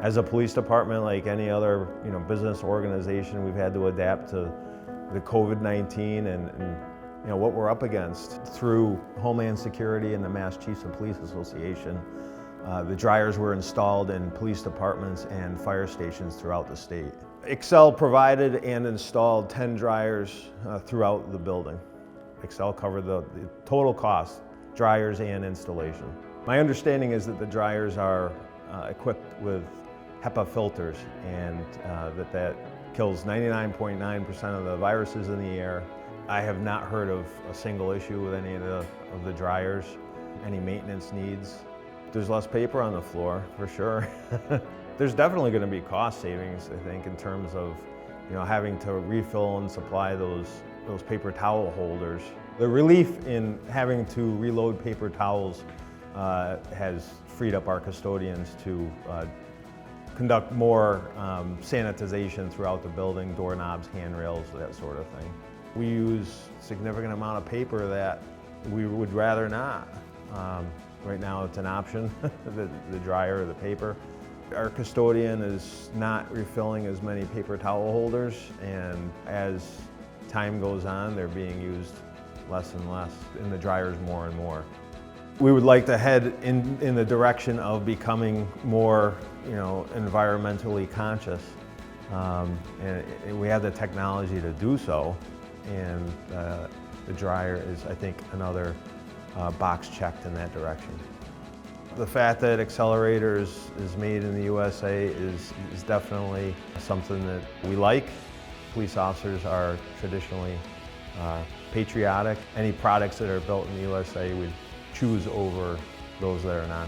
As a police department, like any other business organization, we've had to adapt to the COVID-19 and what we're up against. Through Homeland Security and the Mass Chiefs of Police Association, the dryers were installed in police departments and fire stations throughout the state. Excel provided and installed 10 dryers throughout the building. Excel covered the total cost, dryers and installation. My understanding is that the dryers are equipped with HEPA filters, and that kills 99.9% of the viruses in the air. I have not heard of a single issue with any of the dryers, any maintenance needs. There's less paper on the floor, for sure. There's definitely going to be cost savings, I think, in terms of having to refill and supply those paper towel holders. The relief in having to reload paper towels has freed up our custodians to conduct more sanitization throughout the building, doorknobs, handrails, that sort of thing. We use a significant amount of paper that we would rather not. Right now it's an option, the dryer or the paper. Our custodian is not refilling as many paper towel holders, and as time goes on, they're being used less and less, in the dryers more and more. We would like to head in the direction of becoming more, environmentally conscious, and we have the technology to do so. And the dryer is, I think, another box checked in that direction. The fact that XLERATOR is made in the USA is definitely something that we like. Police officers are traditionally patriotic. Any products that are built in the USA, we choose over those that are not.